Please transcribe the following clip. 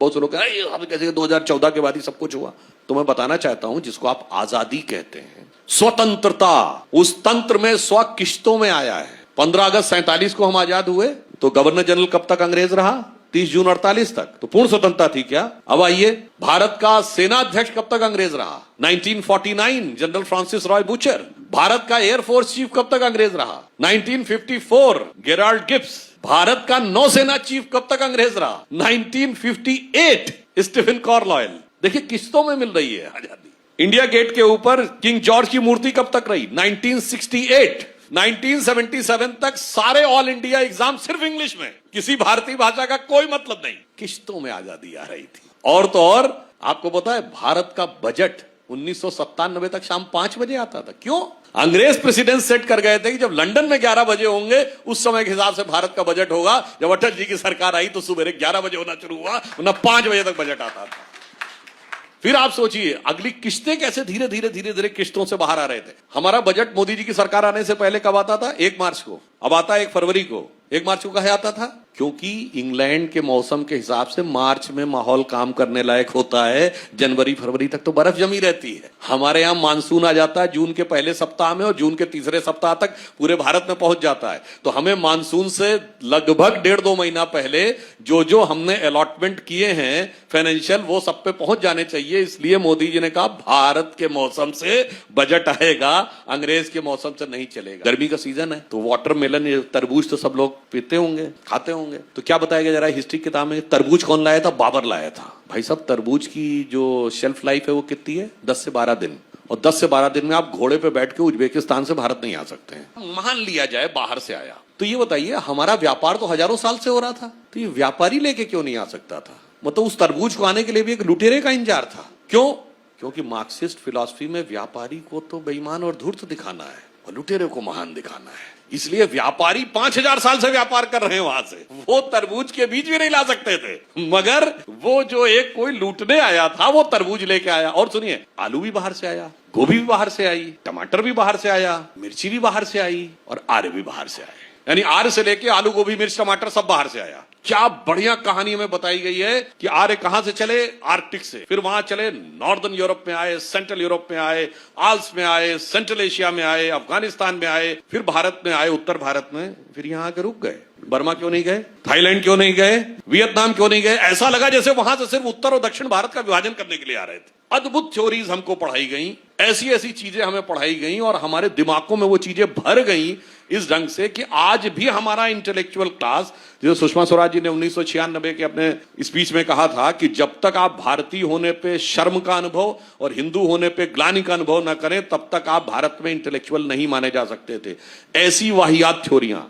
बहुत से लोग कह रहे हैं कैसे 2014 के बाद ही सब कुछ हुआ। तो मैं बताना चाहता हूं जिसको आप आजादी कहते हैं, स्वतंत्रता उस तंत्र में 100 किश्तों में आया है। 15 अगस्त 47 को हम आजाद हुए तो गवर्नर जनरल कब तक अंग्रेज रहा? 30 जून 48 तक। तो पूर्ण स्वतंत्रता थी क्या? अब आइए, भारत का सेनाध्यक्ष कब तक अंग्रेज रहा? 1949 general Francis Roy butcher. Bharat का एयरफोर्स चीफ कब तक अंग्रेज रहा? 1954 गेराल्ड गिब्स। भारत का नौसेना चीफ कब तक अंग्रेज रहा? 1958 स्टीफन कार्लाइल। देखिए किस्तों में मिल रही है आजादी। इंडिया गेट के ऊपर किंग जॉर्ज की मूर्ति कब तक रही? 1968। 1977 तक सारे ऑल इंडिया एग्जाम सिर्फ इंग्लिश में, किसी भारतीय भाषा का कोई मतलब नहीं। किश्तों में आजादी आ रही थी। और तो और आपको पता है भारत का बजट 1997 तक शाम 5 बजे आता था। क्यों? अंग्रेज प्रेसिडेंट सेट कर गए थे कि जब लंदन में 11 बजे होंगे उस समय के हिसाब से भारत का बजट होगा। जब अटल जी की सरकार आई तो सुबह 11 बजे होना शुरू हुआ, वरना 5 बजे तक बजट आता था। फिर आप सोचिए अगली किश्तें कैसे धीरे धीरे किश्तों से बाहर आ रहे थे। हमारा बजट मोदी जी की सरकार आने से पहले कब आता था? 1 मार्च को। अब आता है 1 फरवरी को। 1 मार्च को कहे आता था? क्योंकि इंग्लैंड के मौसम के हिसाब से मार्च में माहौल काम करने लायक होता है, जनवरी फरवरी तक तो बर्फ जमी रहती है। हमारे यहां मानसून आ जाता है जून के पहले सप्ताह में और जून के तीसरे सप्ताह तक पूरे भारत में पहुंच जाता है। तो हमें मानसून से लगभग 1.5-2 महीना पहले जो हमने अलॉटमेंट किए हैं फाइनेंशियल, वो सब पे पहुंच जाने चाहिए। इसलिए मोदी जी ने कहा भारत के मौसम से बजट आएगा, अंग्रेज के मौसम से नहीं चलेगा। गर्मी का सीजन है तो वाटरमेलन, तरबूज तो सब लोग पीते होंगे, खाते होंगे। तो क्या बताया गया जरा हिस्ट्री किताब में? तरबूज कौन लाया था? बाबर लाया था। भाई साहब तरबूज की जो शेल्फ लाइफ है वो कितनी है? 10 से 12 दिन। और 10 से 12 दिन में आप घोड़े पे बैठ के उज्बेकिस्तान से भारत नहीं आ सकते हैं। मान लिया जाए बाहर से आया तो ये बताइए हमारा व्यापार तो हजारों साल से हो रहा था, तो ये व्यापारी लेके क्यों नहीं आ सकता था? मतलब उस तरबूज को आने के लिए भी एक लुटेरे का इंतजार था। क्यों? क्योंकि मार्क्सिस्ट फिलॉसफी में व्यापारी को तो बेईमान और धूर्त दिखाना है और लुटेरे को महान दिखाना है। इसलिए व्यापारी 5000 साल से व्यापार कर रहे हैं वहां से, वो तरबूज के बीज भी नहीं ला सकते थे। मगर वो जो एक कोई लूटने आया था वो तरबूज लेके आया। और सुनिए, आलू भी बाहर से आया, गोभी भी बाहर से आई, टमाटर भी बाहर से आया, मिर्ची भी बाहर से आई और आर्य भी बाहर से आए। यानी आर्य से लेके आलू, गोभी, मिर्च, टमाटर सब बाहर से आया। क्या बढ़िया कहानी हमें बताई गई है कि आर्य कहां से चले? आर्कटिक से। फिर वहां चले, नॉर्दर्न यूरोप में आए, सेंट्रल यूरोप में आए, आल्स में आए, सेंट्रल एशिया में आए, अफगानिस्तान में आए, फिर भारत में आए, उत्तर भारत में। फिर यहां आके रुक गए। बर्मा क्यों नहीं गए? थाईलैंड क्यों नहीं गए? वियतनाम क्यों नहीं गए? ऐसा लगा जैसे वहां से सिर्फ उत्तर और दक्षिण भारत का विभाजन करने के लिए आ रहे थे। अद्भुत थ्योरीज हमको पढ़ाई गई, ऐसी ऐसी चीजें हमें पढ़ाई गई और हमारे दिमागों में वो चीजें भर गई इस ढंग से कि आज भी हमारा इंटेलेक्चुअल क्लास, जो सुषमा स्वराज जी ने 1996 के अपने स्पीच में कहा था कि जब तक आप भारतीय होने पे शर्म का अनुभव और हिंदू होने पे ग्लानि का अनुभव न करें तब तक आप भारत में इंटेलेक्चुअल नहीं माने जा सकते थे। ऐसी वाहियात थ्योरियां